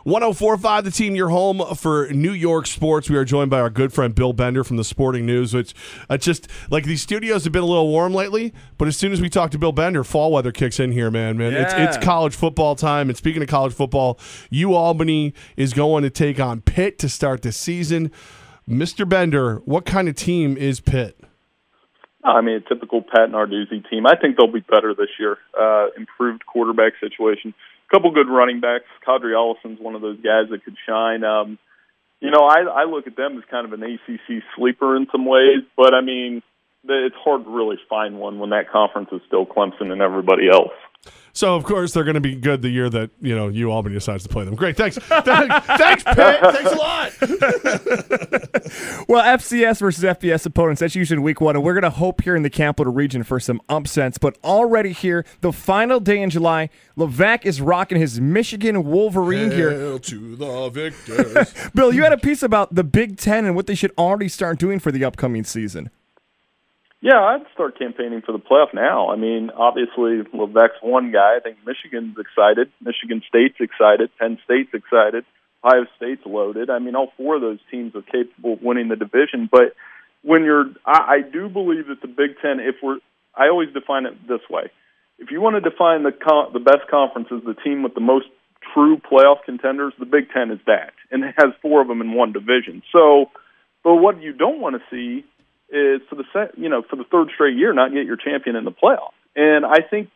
104.5 The Team, your home for New York sports. We are joined by our good friend Bill Bender from the Sporting News, which just like these studios have been a little warm lately, but as soon as we talk to Bill Bender, fall weather kicks in here, man. Yeah. It's college football time, and speaking of college football, Albany is going to take on Pitt to start the season. Mr. Bender, what kind of team is Pitt? I mean, a typical Pat Narduzzi team. I think they'll be better this year. Improved quarterback situation. Couple good running backs. Kadri Ollison's one of those guys that could shine. I look at them as kind of an ACC sleeper in some ways, but I mean, it's hard to really find one when that conference is still Clemson and everybody else. So, of course, they're going to be good the year that, Albany decides to play them. Great. Thanks. Thanks, Pitt. Thanks a lot. Well, FCS versus FBS opponents, that's usually week one, and we're going to hope here in the capital region for some upsets. But already here, the final day in July, Levack is rocking his Michigan Wolverine gear. Hail to the victors. Bill, you had a piece about the Big Ten and what they should already start doing for the upcoming season. Yeah, I'd start campaigning for the playoff now. I mean, obviously, Levack's one guy. I think Michigan's excited. Michigan State's excited. Penn State's excited. Ohio State's loaded. I mean, all four of those teams are capable of winning the division. But I do believe that the Big Ten, I always define it this way. If you want to define the best conference as the team with the most true playoff contenders, the Big Ten is that. And it has four of them in one division. So, but what you don't want to see is for the third straight year not get your champion in the playoff. And I think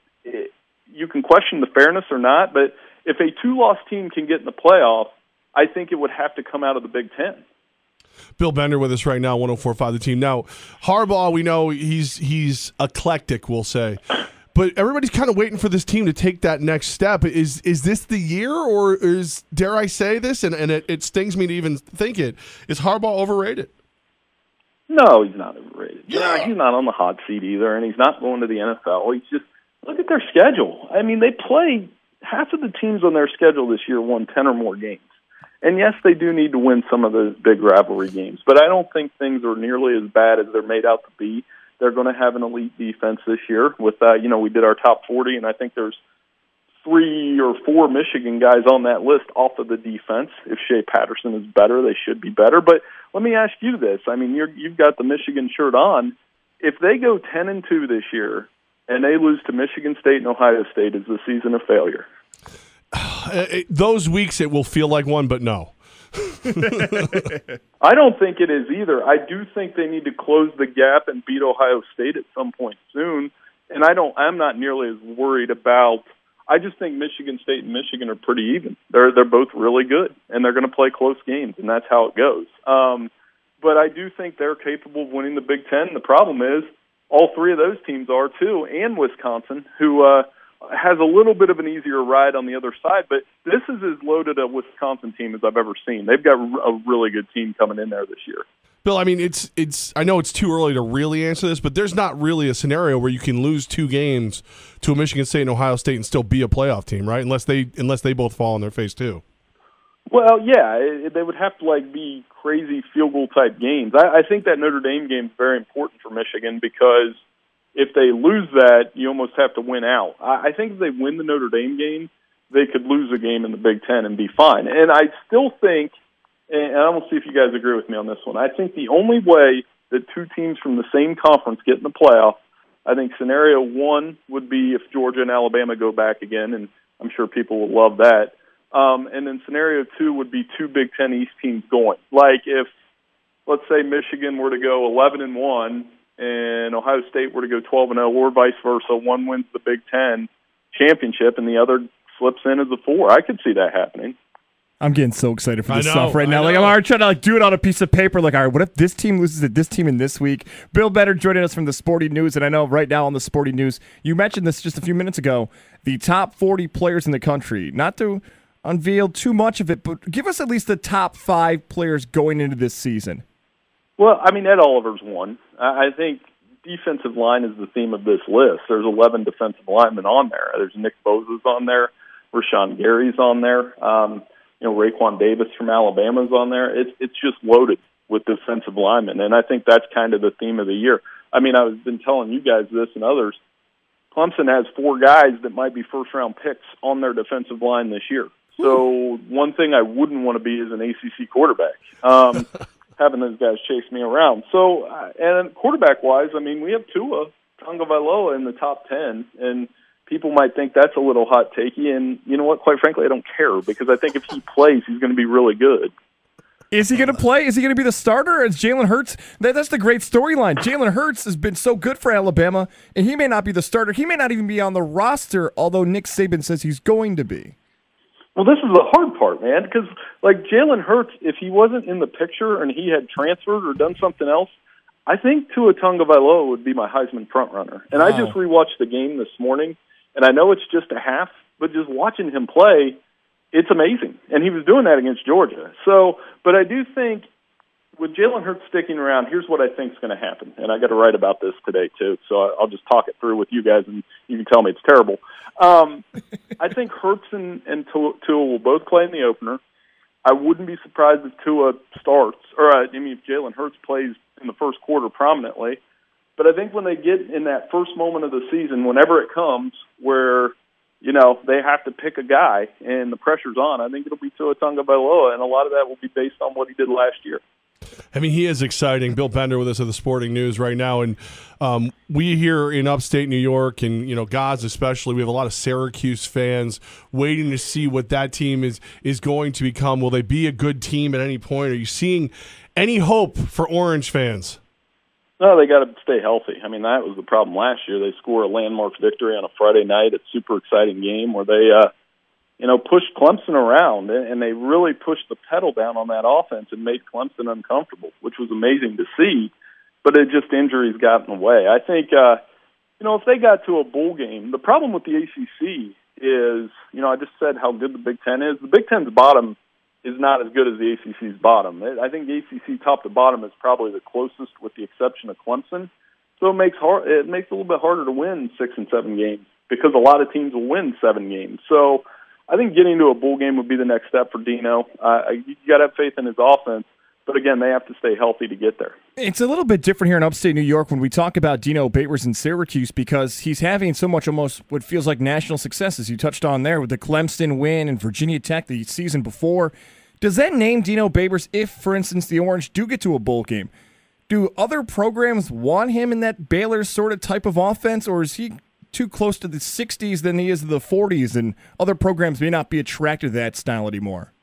you can question the fairness or not, but if a two-loss team can get in the playoff, I think it would have to come out of the Big Ten. Bill Bender with us right now, 104.5 The Team. Now, Harbaugh, we know he's eclectic, we'll say. But everybody's kind of waiting for this team to take that next step. Is this the year, or dare I say this, and it stings me to even think it, is Harbaugh overrated? No, he's not overrated. Yeah. He's not on the hot seat either, and he's not going to the NFL. He's just, look at their schedule. I mean, they play, half of the teams on their schedule this year won 10 or more games. And yes, they do need to win some of those big rivalry games, but I don't think things are nearly as bad as they're made out to be. They're going to have an elite defense this year with, we did our top 40, and I think there's 3 or 4 Michigan guys on that list off of the defense. If Shea Patterson is better, they should be better. But let me ask you this. I mean, you've got the Michigan shirt on. If they go 10-2 this year and they lose to Michigan State and Ohio State, is the season a failure? Those weeks it will feel like one, but no. I don't think it is either. I do think they need to close the gap and beat Ohio State at some point soon. And I'm not nearly as worried about. I just think Michigan State and Michigan are pretty even. They're both really good, and they're going to play close games, and that's how it goes. But I do think they're capable of winning the Big Ten. The problem is all three of those teams are too, and Wisconsin, who has a little bit of an easier ride on the other side. But this is as loaded a Wisconsin team as I've ever seen. They've got a really good team coming in there this year. Bill, I mean, it's. I know it's too early to really answer this, but there's not really a scenario where you can lose 2 games to a Michigan State and Ohio State and still be a playoff team, right? Unless they both fall on their face too. Well, yeah, they would have to be crazy field goal type games. I think that Notre Dame game is very important for Michigan because if they lose that, you almost have to win out. I think if they win the Notre Dame game, they could lose a game in the Big Ten and be fine. And I still think. And I will see if you guys agree with me on this one. I think the only way that 2 teams from the same conference get in the playoff, I think scenario 1 would be if Georgia and Alabama go back again, and I'm sure people will love that. And then scenario 2 would be 2 Big Ten East teams going. Like if, let's say, Michigan were to go 11-1 and Ohio State were to go 12-0, or vice versa, one wins the Big Ten championship and the other slips in as a 4. I could see that happening. I'm getting so excited for this stuff right now. I'm already trying to do it on a piece of paper. All right, what if this team loses to this team in this week? Bill Bender joining us from the Sporting News, and I know right now on the Sporting News, you mentioned this just a few minutes ago, the top 40 players in the country. Not to unveil too much of it, but give us at least the top 5 players going into this season. Well, I mean, Ed Oliver's one. I think defensive line is the theme of this list. There's 11 defensive linemen on there. There's Nick Bosa's on there. Rashawn Gary's on there. Raekwon Davis from Alabama's on there. It's just loaded with defensive linemen, and I think that's kind of the theme of the year. I mean, I've been telling you guys this and others. Clemson has 4 guys that might be first-round picks on their defensive line this year. So one thing I wouldn't want to be is an ACC quarterback. Having those guys chase me around. So, and quarterback-wise, I mean, we have Tua Tagovailoa in the top 10, and people might think that's a little hot takey, and you know what? Quite frankly, I don't care, because I think if he plays, he's going to be really good. Is he going to play? Is he going to be the starter? Is Jalen Hurts? That's the great storyline. Jalen Hurts has been so good for Alabama, and he may not be the starter. He may not even be on the roster, although Nick Saban says he's going to be. Well, this is the hard part, man, because like Jalen Hurts, if he wasn't in the picture and he had transferred or done something else, I think Tua Tagovailoa would be my Heisman frontrunner. And I just rewatched the game this morning, and I know it's just a half, but just watching him play, it's amazing. And he was doing that against Georgia. So, but I do think with Jalen Hurts sticking around, here's what I think is going to happen. And I got to write about this today, too, so I'll just talk it through with you guys, and you can tell me it's terrible. I think Hurts and Tua will both play in the opener. I wouldn't be surprised if Tua starts, or if Jalen Hurts plays in the first quarter prominently. But I think when they get in that first moment of the season, whenever it comes, where they have to pick a guy and the pressure's on, I think it'll be Tua Tagovailoa, and a lot of that will be based on what he did last year. I mean, he is exciting. Bill Bender with us at the Sporting News right now, and we here in upstate New York, and Goz especially, we have a lot of Syracuse fans waiting to see what that team is going to become. Will they be a good team at any point? Are you seeing any hope for Orange fans? No, they got to stay healthy. I mean, that was the problem last year. They score a landmark victory on a Friday night. It's a super exciting game where they pushed Clemson around, and they really pushed the pedal down on that offense and made Clemson uncomfortable, which was amazing to see, but injuries got in the way. I think, if they got to a bowl game, the problem with the ACC is, I just said how good the Big Ten is. The Big Ten's bottom is not as good as the ACC's bottom. I think the ACC top to bottom is probably the closest with the exception of Clemson, so it makes it a little bit harder to win 6 and 7 games because a lot of teams will win 7 games. So I think getting to a bowl game would be the next step for Dino. You got to have faith in his offense, but again, they have to stay healthy to get there. It's a little bit different here in upstate New York when we talk about Dino Babers in Syracuse because he's having so much almost what feels like national successes. You touched on there with the Clemson win and Virginia Tech the season before. Does that name Dino Babers, if, for instance, the Orange do get to a bowl game, do other programs want him in that Baylor sort of type of offense, or is he too close to the 60s than he is to the 40s, and other programs may not be attracted to that style anymore?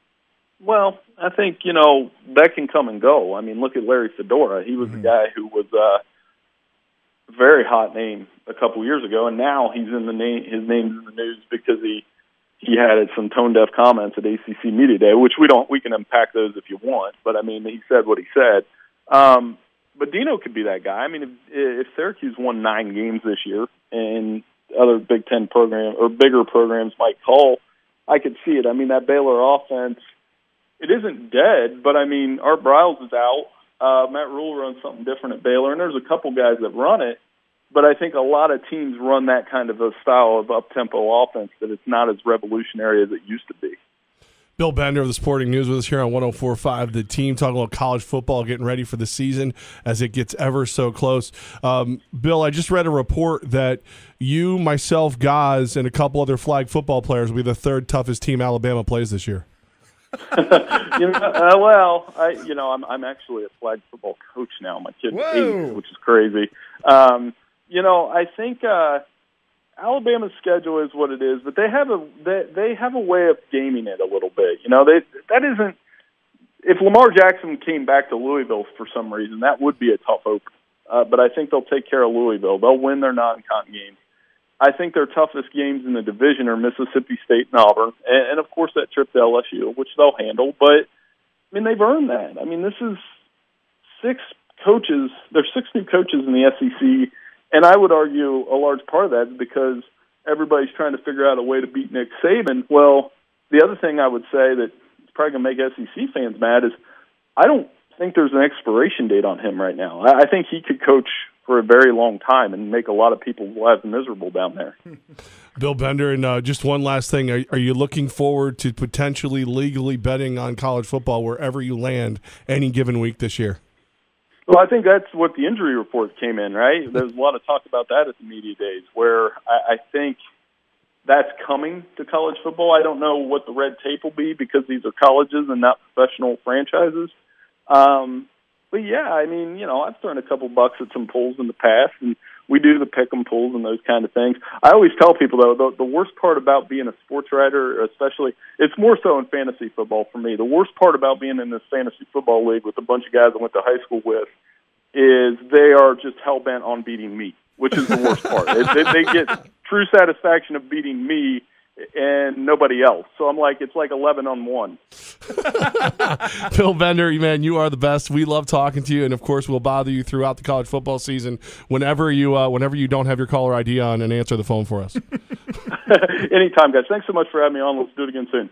Well, I think, that can come and go. I mean, look at Larry Fedora. He was the guy who was a very hot name a couple years ago, and now his name's in the news because he had some tone-deaf comments at ACC Media Day, which we can unpack those if you want, but I mean, he said what he said. But Dino could be that guy. I mean, if Syracuse won 9 games this year and other Big Ten programs or bigger programs might call, I could see it. I mean, that Baylor offense, it isn't dead, but I mean, Art Briles is out. Matt Rule runs something different at Baylor, and there's a couple guys that run it, but I think a lot of teams run that kind of a style of up-tempo offense that it's not as revolutionary as it used to be. Bill Bender of the Sporting News with us here on 104.5 The Team, talking about college football, getting ready for the season as it gets ever so close. Bill, I just read a report that you, myself, Goz, and a couple other flag football players will be the third toughest team Alabama plays this year. I'm actually a flag football coach now. My kid's 8, which is crazy. I think Alabama's schedule is what it is, but they have a way of gaming it a little bit. If Lamar Jackson came back to Louisville for some reason, that would be a tough opener. But I think they'll take care of Louisville. They'll win their non-con games. I think their toughest games in the division are Mississippi State and Auburn, and of course that trip to LSU, which they'll handle. But I mean, they've earned that. I mean, this is 6 coaches. There's 6 new coaches in the SEC. And I would argue a large part of that is because everybody's trying to figure out a way to beat Nick Saban. Well, the other thing I would say that's probably going to make SEC fans mad is I don't think there's an expiration date on him right now. I think he could coach for a very long time and make a lot of people's lives miserable down there. Bill Bender, and just one last thing. Are you looking forward to potentially legally betting on college football wherever you land any given week this year? Well, I think that's what the injury report came in, right? There's a lot of talk about that at the media days, where I think that's coming to college football. I don't know what the red tape will be because these are colleges and not professional franchises. But yeah, I mean, I've thrown a couple bucks at some pools in the past, and we do the pick 'em pools and those kind of things. I always tell people, though, the worst part about being a sports writer, especially, it's more so in fantasy football for me. The worst part about being in this fantasy football league with a bunch of guys I went to high school with is they are just hell-bent on beating me, which is the worst part. They get true satisfaction of beating me and nobody else. So I'm like, it's like 11-on-1. Bill Bender, man, you are the best. We love talking to you, and of course, we'll bother you throughout the college football season whenever you don't have your caller ID on, and answer the phone for us. Anytime, guys. Thanks so much for having me on. Let's do it again soon.